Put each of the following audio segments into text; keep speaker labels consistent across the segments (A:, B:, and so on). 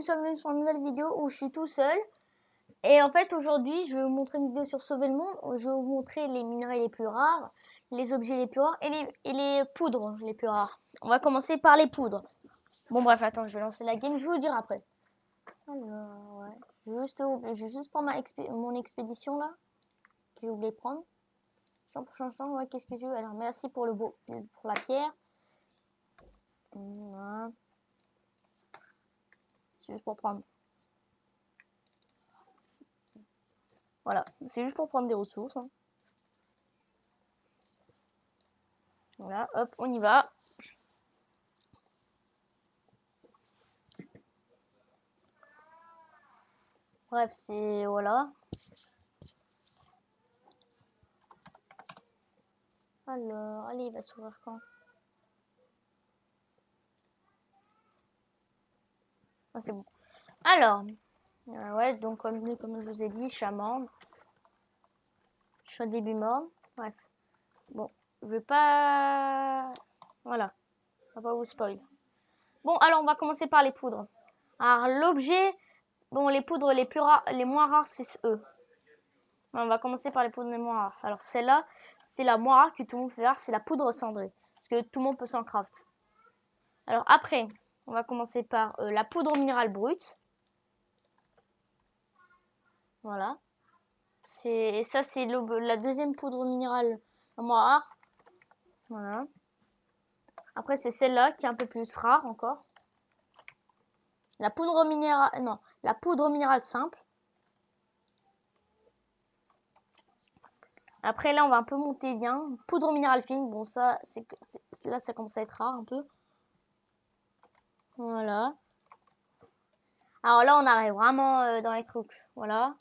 A: bienvenue sur une nouvelle vidéo où je suis tout seul. Et en fait aujourd'hui je vais vous montrer une vidéo sur sauver le monde. Je vais vous montrer les minerais les plus rares, les objets les plus rares et les poudres les plus rares. On va commencer par les poudres. Bon bref, attends, je vais lancer la game, je vais vous dire après. Alors ouais, je vais juste prendre mon expédition là. J'ai oublié de prendre. Champ, ouais, qu'est-ce que je veux? Alors merci pour pour la pierre. Voilà. C'est juste pour prendre. Voilà, c'est juste pour prendre des ressources. Hein. Voilà, hop, on y va. Bref, c'est... Voilà. Alors, allez, il va s'ouvrir quand? Ah, c'est bon. Alors, ouais, donc comme je vous ai dit, je suis à mort. Je suis au début mort. Bref. Bon, je vais pas... Voilà. On va pas vous spoil. Bon, alors, on va commencer par les poudres. Alors, l'objet... Bon, les poudres les plus rares, les moins rares, c'est eux. On va commencer par les poudres les moins rares. Alors, celle-là, c'est la moins rare que tout le monde peut faire. C'est la poudre cendrée. Parce que tout le monde peut s'en craft. Alors, après, on va commencer par la poudre minérale brute. Voilà. Ça, c'est la deuxième poudre minérale la moins rare. Voilà. Après, c'est celle-là qui est un peu plus rare encore. La poudre minérale, non, la poudre minérale simple. Après, là, on va un peu monter bien. Poudre minérale fine. Bon, ça, là, ça commence à être rare un peu. Voilà. Alors là, on arrive vraiment dans les trucs. Voilà.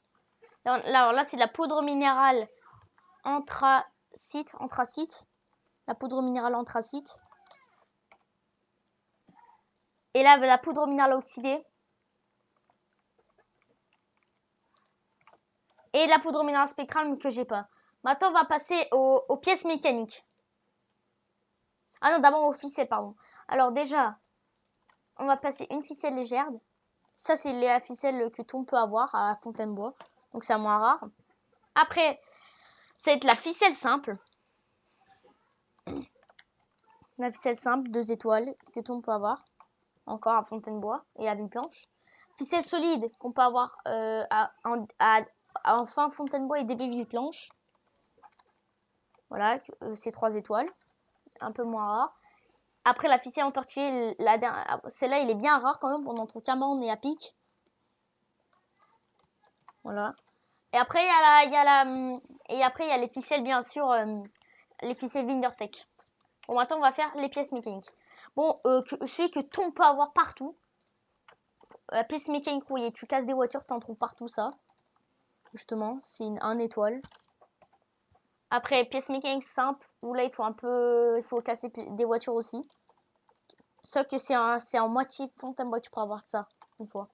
A: Là, c'est de la poudre minérale anthracite. La poudre minérale anthracite. Et là, la poudre minérale oxydée. Et la poudre minérale spectrale que j'ai pas. Maintenant, on va passer aux pièces mécaniques. Ah non, d'abord aux ficelles, pardon. Alors déjà, on va passer une ficelle légère. Ça, c'est la ficelle que tout le monde peut avoir à la Fontainebleau. Donc, c'est moins rare. Après, ça va être la ficelle simple. La ficelle simple, 2 étoiles, que tout le monde peut avoir. Encore à Fontainebleau et à Villeblanche. Ficelle solide qu'on peut avoir à fin Fontainebleau et début Villeblanche. Voilà, c'est 3 étoiles. Un peu moins rare. Après, la ficelle entortillée, celle-là, il est bien rare quand même. On en trouve qu'à Morne et à Pic. Voilà. Et après, il y a les ficelles, bien sûr, les ficelles Windertech. Bon, maintenant, on va faire les pièces mécaniques. Bon, celui que tout peut avoir partout. La pièce mécanique, oui, tu casses des voitures, t'en trouves partout, ça. Justement, c'est un étoile. Après, pièce mécanique simple, où là, il faut casser des voitures aussi. Sauf que c'est en moitié Fontainebleau que tu peux avoir ça, une fois.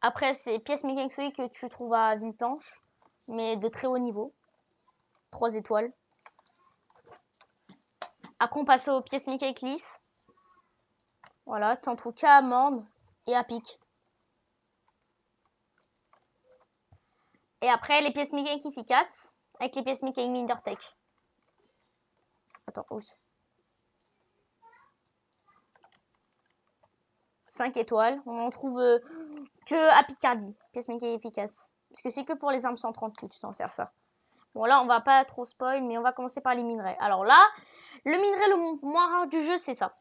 A: Après, c'est pièces mécaniques solides que tu trouves à Villeblanche, mais de très haut niveau. 3 étoiles. Après, on passe aux pièces mécaniques lisses. Voilà, t'en trouves qu'à Amande et à Pic. Et après, les pièces mécaniques efficaces, avec les pièces mécaniques Windertech. Attends, où 5 étoiles. On en trouve que à Picardie, pièces mécaniques efficaces. Parce que c'est que pour les armes 130 que tu t'en sers ça. Bon, là, on va pas trop spoil, mais on va commencer par les minerais. Alors là, le minerai le moins rare du jeu, c'est ça.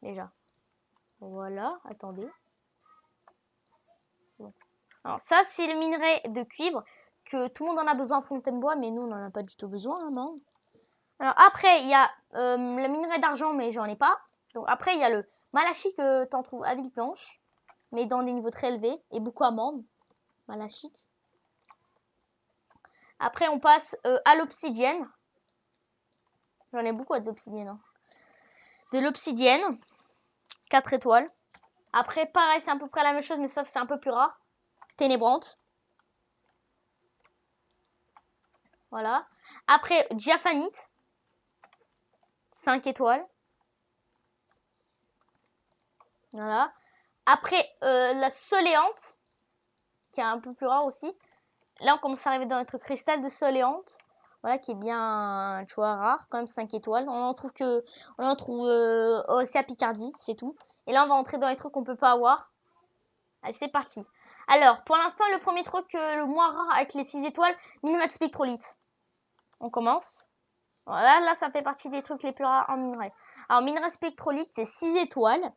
A: Déjà. Voilà, attendez. Bon. Alors ça, c'est le minerai de cuivre que tout le monde en a besoin à Fontainebleau, mais nous, on n'en a pas du tout besoin. Hein, non. Alors après, il y a le minerai d'argent, mais j'en ai pas. Donc après, il y a le malachite que tu en trouves à Villeblanche, mais dans des niveaux très élevés, et beaucoup à Mende. Malachite. Après, on passe à l'obsidienne. J'en ai beaucoup de l'obsidienne. Hein. De l'obsidienne, 4 étoiles. Après, pareil, c'est à peu près la même chose, mais sauf c'est un peu plus rare. Ténébrante. Voilà. Après, diaphanite. 5 étoiles. Voilà. Après, la soléante, qui est un peu plus rare aussi. Là, on commence à arriver dans notre cristal de soléante. Voilà, qui est bien, tu vois, rare, quand même 5 étoiles. On en trouve aussi à Picardie, c'est tout. Et là, on va entrer dans les trucs qu'on peut pas avoir. Allez, c'est parti. Alors, pour l'instant, le premier truc, le moins rare avec les 6 étoiles, Minimax Spectrolite. On commence. Voilà, là, ça fait partie des trucs les plus rares en minerai. Alors, minerai Spectrolite, c'est 6 étoiles.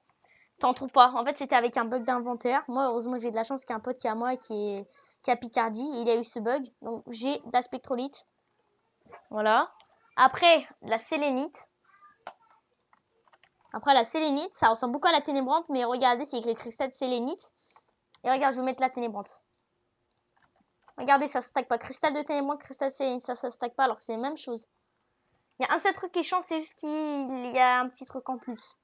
A: T'en trouves pas. En fait, c'était avec un bug d'inventaire. Moi, heureusement, j'ai de la chance qu'il y a un pote qui est à moi qui a Picardie. Il a eu ce bug. Donc, j'ai de la Spectrolite. Voilà. Après, de la sélénite. Après, la sélénite, ça ressemble beaucoup à la ténébrante, mais regardez, c'est écrit cristal de sélénite. Et regarde, je vais mettre la ténébrante. Regardez, ça se stack pas. Cristal de ténébrante, cristal de sélénite, ça se stack pas, alors que c'est la même chose. Il y a un seul truc qui change, c'est juste qu'il y a un petit truc en plus.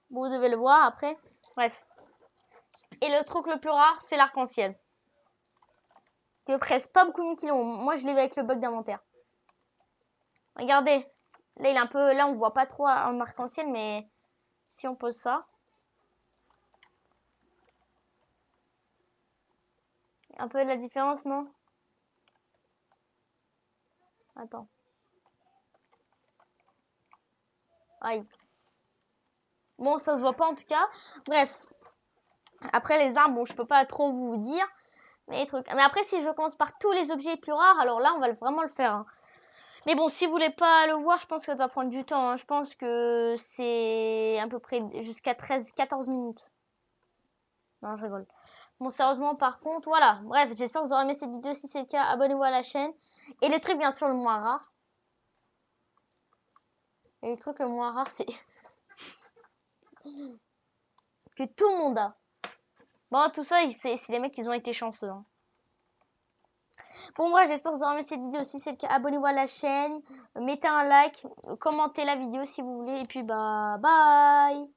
A: Bon, vous devez le voir après. Bref. Et le truc le plus rare, c'est l'arc-en-ciel. Que presque pas beaucoup de monde qui l'ont. Moi, je l'ai vu avec le bug d'inventaire. Regardez. Là, il est un peu. Là, on voit pas trop en arc-en-ciel, mais si on pose ça. Un peu de la différence, non? Attends. Aïe. Bon, ça se voit pas en tout cas. Bref. Après, les arbres, bon, je peux pas trop vous dire. Mais les trucs. Mais après, si je commence par tous les objets les plus rares, alors là, on va vraiment le faire. Hein. Mais bon, si vous voulez pas le voir, je pense que ça doit prendre du temps. Hein. Je pense que c'est à peu près jusqu'à 13-14 minutes. Non, je rigole. Bon, sérieusement, par contre, voilà. Bref, j'espère que vous aurez aimé cette vidéo. Si c'est le cas, abonnez-vous à la chaîne. Et le truc, bien sûr, le moins rare. Et le truc le moins rare, c'est que tout le monde a. Bon, tout ça, c'est les mecs qui ont été chanceux. Hein. Bon, bref, j'espère que vous aurez aimé cette vidéo. Si c'est le cas, abonnez-vous à la chaîne. Mettez un like. Commentez la vidéo si vous voulez. Et puis, bah, bye!